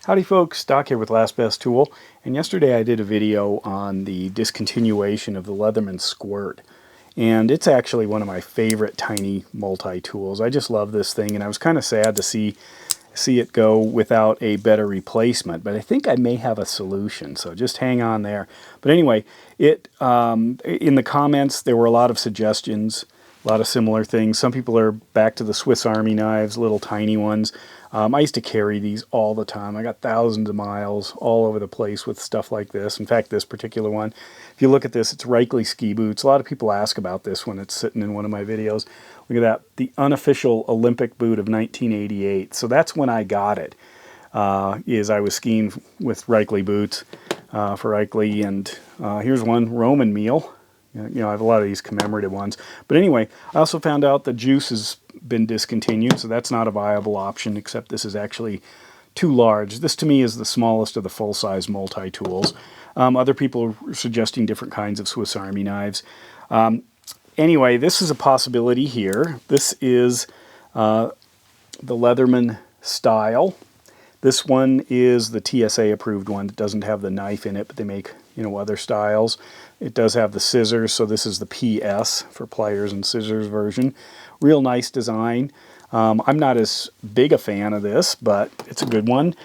Howdy folks, Doc here with Last Best Tool, and yesterday I did a video on the discontinuation of the Leatherman Squirt, and it's actually one of my favorite tiny multi-tools. I just love this thing, and I was kind of sad to see it go without a better replacement, but I think I may have a solution, so just hang on there. But anyway, in the comments there were a lot of suggestions, a lot of similar things. Some people are back to the Swiss Army knives, little tiny ones. I used to carry these all the time. I got thousands of miles all over the place with stuff like this. In fact, this particular one, if you look at this, it's Reichley ski boots. A lot of people ask about this when it's sitting in one of my videos. Look at that, the unofficial Olympic boot of 1988. So that's when I got it, is I was skiing with Reichley boots for Reichley. And here's one, Roman meal. You know, I have a lot of these commemorative ones. But anyway, I also found out the Juice has been discontinued, so that's not a viable option, except this is actually too large. This to me is the smallest of the full-size multi-tools. Other people are suggesting different kinds of Swiss Army knives. Anyway, this is a possibility here. This is the Leatherman Style. This one is the TSA approved one that doesn't have the knife in it, but they make, you know, other styles. It does have the scissors, so this is the PS for pliers and scissors version. Real nice design. I'm not as big a fan of this, but it's a good one.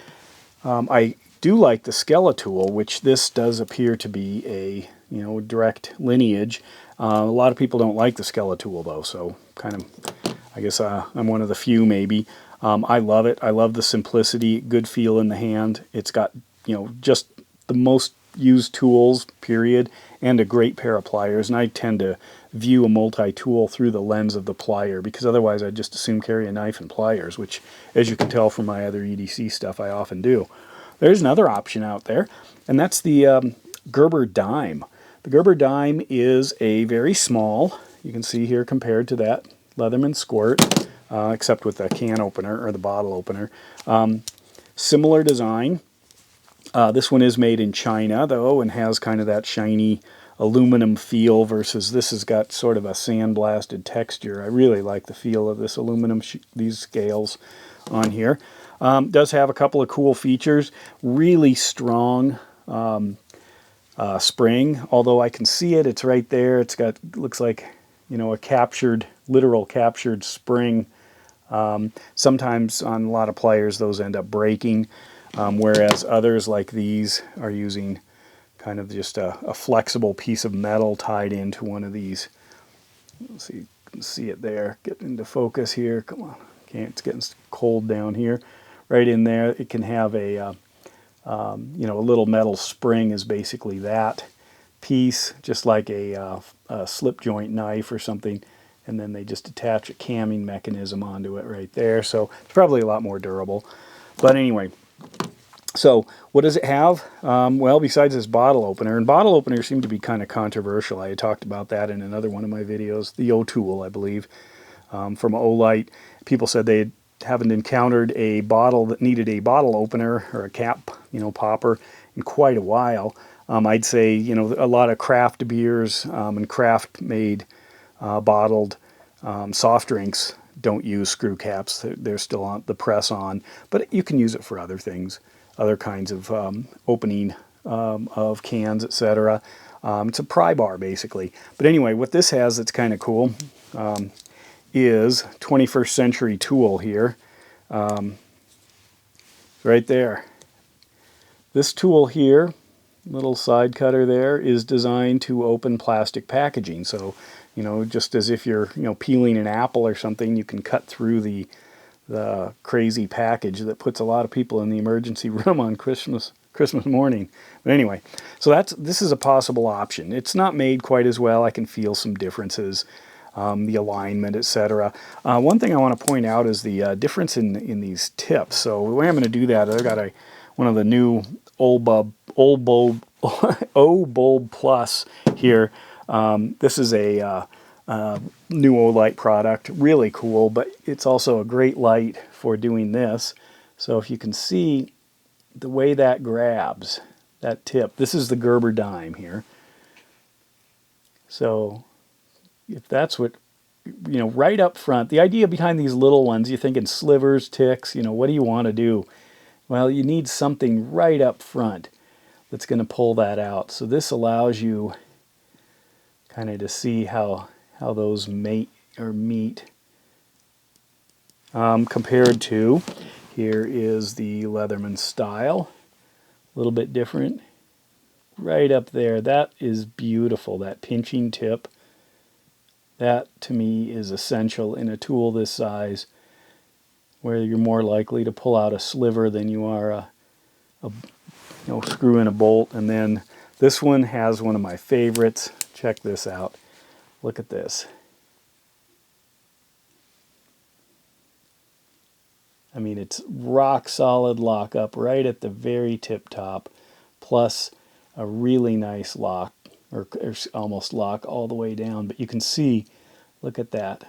I do like the Skeletool, which this does appear to be a, you know, direct lineage. A lot of people don't like the Skeletool though, so kind of, I guess I'm one of the few maybe. I love it. I love the simplicity, good feel in the hand. It's got, you know, just the most used tools, period, and a great pair of pliers. And I tend to view a multi-tool through the lens of the plier, because otherwise I'd just assume carry a knife and pliers, which, as you can tell from my other EDC stuff, I often do. There's another option out there, and that's the Gerber Dime. The Gerber Dime is a very small, you can see here compared to that Leatherman Squirt, except with the can opener or the bottle opener. Similar design. This one is made in China, though, and has kind of that shiny aluminum feel versus this has got sort of a sandblasted texture. I really like the feel of this aluminum, these scales on here. Does have a couple of cool features. Really strong spring, although I can see it. It's right there. It's got, looks like, you know, a captured, literal captured spring. Sometimes on a lot of pliers, those end up breaking. Whereas others like these are using kind of just a flexible piece of metal tied into one of these. Let's see, you can see it there. Get into focus here. Come on, okay, it's getting cold down here. Right in there, it can have a you know, a little metal spring is basically that piece, just like a slip joint knife or something. And then they just attach a camming mechanism onto it right there. So it's probably a lot more durable. But anyway. So what does it have? Well, besides this bottle opener, and bottle openers seem to be kind of controversial. I had talked about that in another one of my videos, the O-Tool, I believe, from Olight. People said they haven't encountered a bottle that needed a bottle opener or a cap, you know, popper in quite a while. I'd say, you know, a lot of craft beers and craft-made bottled soft drinks don't use screw caps. They're still on the press on, but you can use it for other things, other kinds of opening of cans, etc. It's a pry bar basically. But anyway, what this has that's kind of cool is 21st century tool here, right there. This tool here, little side cutter there, is designed to open plastic packaging. So, you know, just as if you're, you know, peeling an apple or something, you can cut through the crazy package that puts a lot of people in the emergency room on Christmas morning. But anyway, so this is a possible option. It's not made quite as well. I can feel some differences, the alignment, etc. One thing I want to point out is the difference in these tips. So the way I'm going to do that, I've got one of the new O-Bulb Plus here. This is a new Olight product, really cool, but it's also a great light for doing this. So if you can see the way that grabs, that tip, this is the Gerber Dime here. So if that's what, you know, right up front, the idea behind these little ones, you're thinking slivers, ticks, you know, what do you want to do? Well, you need something right up front that's going to pull that out. So this allows you kind of to see how those mate or meet compared to, here is the Leatherman Style, a little bit different. Right up there, that is beautiful, that pinching tip. That to me is essential in a tool this size, where you're more likely to pull out a sliver than you are screw in a bolt. And then this one has one of my favorites. Check this out. Look at this. I mean, it's rock solid lock up right at the very tip top, plus a really nice lock, or almost lock all the way down. But you can see, look at that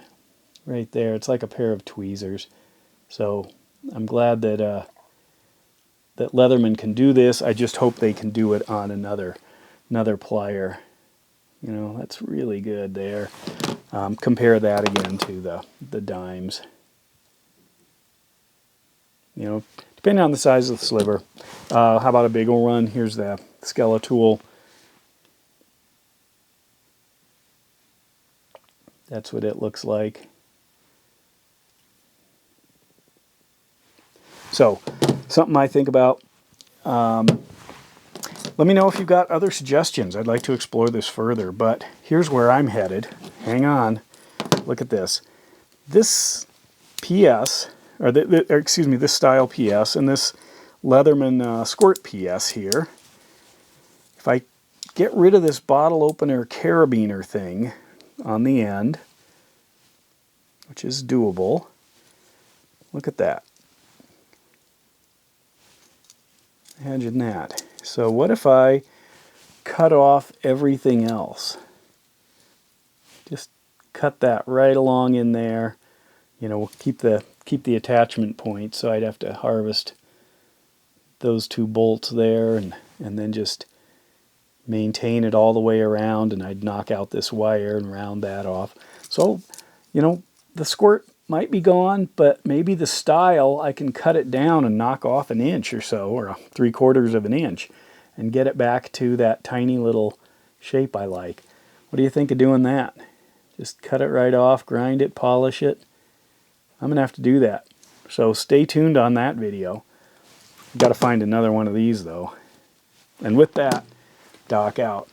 right there. It's like a pair of tweezers. So I'm glad that that Leatherman can do this. I just hope they can do it on another plier. You know, that's really good there. Compare that again to the dimes. You know, depending on the size of the sliver. How about a big ol' run? Here's the Skeletool. That's what it looks like. So, something I think about. Let me know if you've got other suggestions. I'd like to explore this further, but here's where I'm headed. Hang on. Look at this. This PS, or excuse me, this Style PS and this Leatherman Squirt PS here, if I get rid of this bottle opener carabiner thing on the end, which is doable, look at that. Imagine that. So what if I cut off everything else? Just cut that right along in there. You know, we'll keep the attachment point, so I'd have to harvest those two bolts there and then just maintain it all the way around, and I'd knock out this wire and round that off. So, you know, the Squirt might be gone, but maybe the Style, I can cut it down and knock off an inch or so, or 3/4 of an inch, and get it back to that tiny little shape I like. What do you think of doing that? Just cut it right off, grind it, polish it. I'm going to have to do that. So stay tuned on that video. Got to find another one of these though. And with that, Doc out.